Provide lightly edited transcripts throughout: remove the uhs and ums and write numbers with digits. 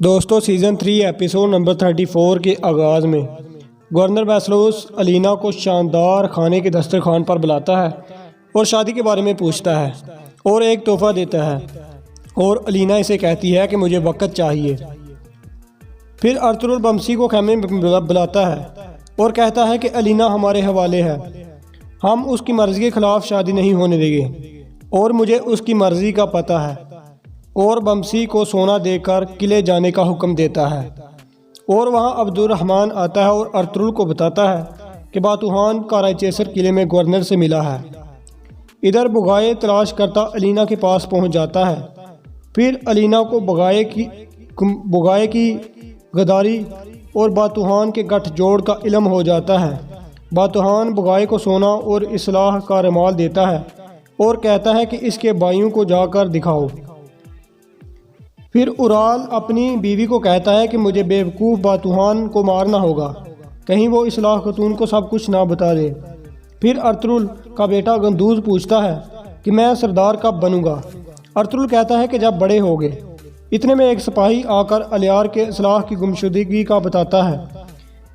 दोस्तों season 3 episode number 34 के आगाज़ में गवर्नर वेसेलोस अलीना को शानदार खाने के दस्तरखान पर बुलाता है और शादी के बारे में पूछता है और एक तोहफ़ा देता है और अलीना इसे कहती है कि मुझे वक्त चाहिए। फिर अर्तुगरुल बम्सी को खेमे में बुलाता है और कहता है कि अलीना हमारे हवाले है, हम उसकी मर्ज़ी के ख़िलाफ़ शादी नहीं होने देंगे और मुझे उसकी मर्ज़ी का पता है। और बम्सी को सोना देकर किले जाने का हुक्म देता है और वहाँ अब्दुर्रहमान आता है और अर्तुगरुल को बताता है कि बातूहान काराचेसर किले में गवर्नर से मिला है। इधर बुगाए तलाश करता अलीना के पास पहुँच जाता है। फिर अलीना को बुगाए की गद्दारी और बातूहान के गठजोड़ का इल्म हो जाता है। बातूहान बुगाए को सोना और इस्लाह का रुमाल देता है और कहता है कि इसके भाइयों को जाकर दिखाओ। फिर उराल अपनी बीवी को कहता है कि मुझे बेवकूफ़ बातूहान को मारना होगा, कहीं वो इस्लाह खतून को सब कुछ ना बता दे। फिर अर्तुगरुल का बेटा गंदूज पूछता है कि मैं सरदार कब बनूंगा। अर्तुगरुल कहता है कि जब बड़े होगे। इतने में एक सिपाही आकर अलियार के इस्लाह की गुमशुदगी का बताता है,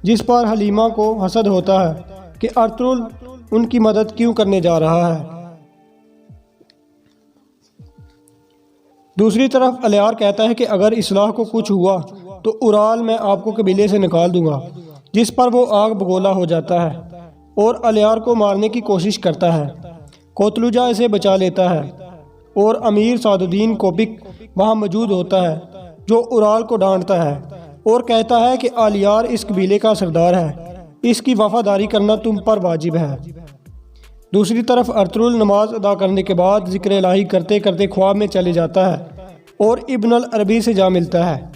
जिस पर हलीमा को हसद होता है कि अर्तुगरुल उनकी मदद क्यों करने जा रहा है। दूसरी तरफ अलियार कहता है कि अगर इस्लाह को कुछ हुआ तो उराल मैं आपको कबीले से निकाल दूंगा, जिस पर वो आग बगोला हो जाता है और अलियार को मारने की कोशिश करता है। कोतलुजा इसे बचा लेता है और अमीर सादुद्दीन कोपिक वहाँ मौजूद होता है, जो उराल को डांटता है और कहता है कि अलियार इस कबीले का सरदार है, इसकी वफादारी करना तुम पर वाजिब है। दूसरी तरफ अर्तुगरुल नमाज अदा करने के बाद ज़िक्र इलाही करते करते ख्वाब में चले जाता है और इब्न अल अरबी से जा मिलता है।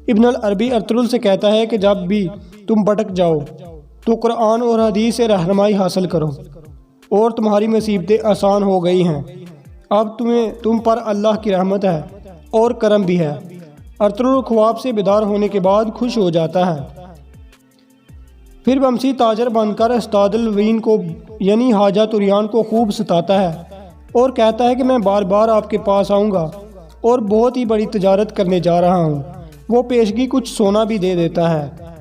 इब्न अल अरबी अर्तुगरुल से कहता है कि जब भी तुम भटक जाओ तो कुरान और हदीस से रहनुमाई हासिल करो और तुम्हारी मुसीबतें आसान हो गई हैं। अब तुम पर अल्लाह की रहमत है और करम भी है। अर्तुगरुल ख्वाब से बेदार होने के बाद खुश हो जाता है। फिर बम्सी ताजर बनकर अस्तादुल्वीन को यानी हाजा तुरियान को खूब सताता है और कहता है कि मैं बार बार आपके पास आऊँगा और बहुत ही बड़ी तजारत करने जा रहा हूँ। वो पेशगी कुछ सोना भी दे देता है।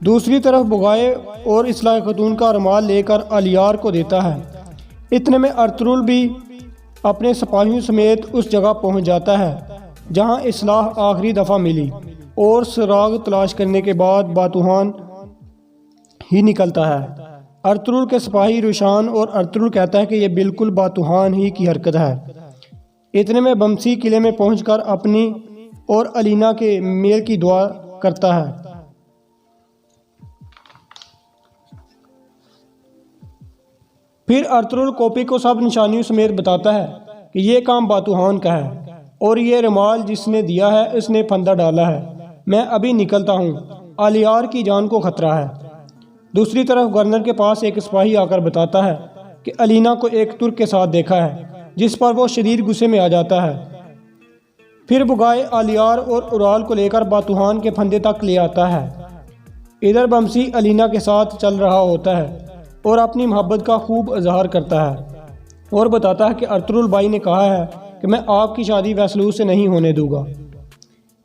दूसरी तरफ बुगाए और इस्लाह खतून का रुमाल लेकर अलियार को देता है। इतने में अर्तुगरुल भी अपने सिपाहियों समेत उस जगह पहुँच जाता है जहाँ इस्लाह आखिरी दफ़ा मिली और सुराग तलाश करने के बाद बातूहान ही निकलता है। अर्तुगरुल के सिपाही रुशान और अर्तुगरुल कहता है कि यह बिल्कुल बातूहान ही की हरकत है। इतने में बम्सी किले में पहुंचकर अपनी और अलीना के मेल की दुआ करता है। फिर अर्तुगरुल कोपी को सब निशानियों समेत बताता है कि यह काम बातूहान का है और ये रुमाल जिसने दिया है उसने फंदा डाला है। मैं अभी निकलता हूँ, अलियार की जान को खतरा है। दूसरी तरफ गवर्नर के पास एक सिपाही आकर बताता है कि अलीना को एक तुर्क के साथ देखा है, जिस पर वो शदीद गुस्से में आ जाता है। फिर बुगाए अलियार और उराल को लेकर बातूहान के फंदे तक ले आता है। इधर बम्सी अलीना के साथ चल रहा होता है और अपनी मोहब्बत का खूब इजहार करता है और बताता है कि अर्तुगरुल भाई ने कहा है कि मैं आपकी शादी वेसेलोस से नहीं होने दूंगा।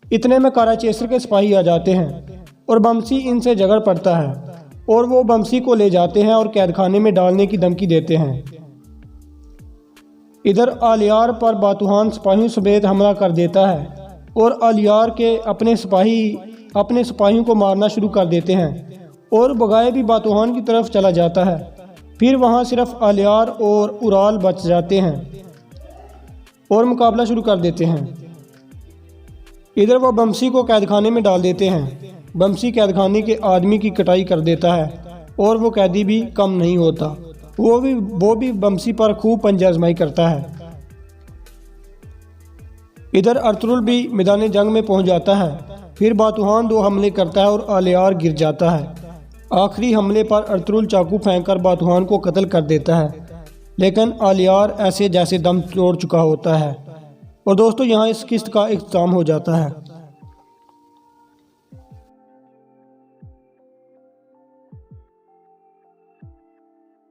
इतने में काराचेसर के सिपाही आ जाते हैं और बम्सी इनसे झगड़ पड़ता है और वो बम्सी को ले जाते हैं और कैदखाने में डालने की धमकी देते हैं। इधर अलियार पर बातूहान सिपाहियों समेत हमला कर देता है और अलियार के अपने सिपाहियों को मारना शुरू कर देते हैं और बगाए भी बातूहान की तरफ चला जाता है। फिर वहाँ सिर्फ अलियार और उराल बच जाते हैं और मुकाबला शुरू कर देते हैं। इधर वो बम्सी को कैदखाने में डाल देते हैं। बम्सी कैदखाने के आदमी की कटाई कर देता है और वो कैदी भी कम नहीं होता, वो भी बम्सी पर खूब पंजा आजमाई करता है। इधर अर्तुगरुल भी मैदान जंग में पहुंच जाता है। फिर बातूहान 2 हमले करता है और अलियार गिर जाता है। आखिरी हमले पर अर्तुगरुल चाकू फेंककर बातूहान को कत्ल कर देता है, लेकिन अलियार ऐसे जैसे दम तोड़ चुका होता है। और दोस्तों यहाँ इस किस्त का इख्तिताम हो जाता है।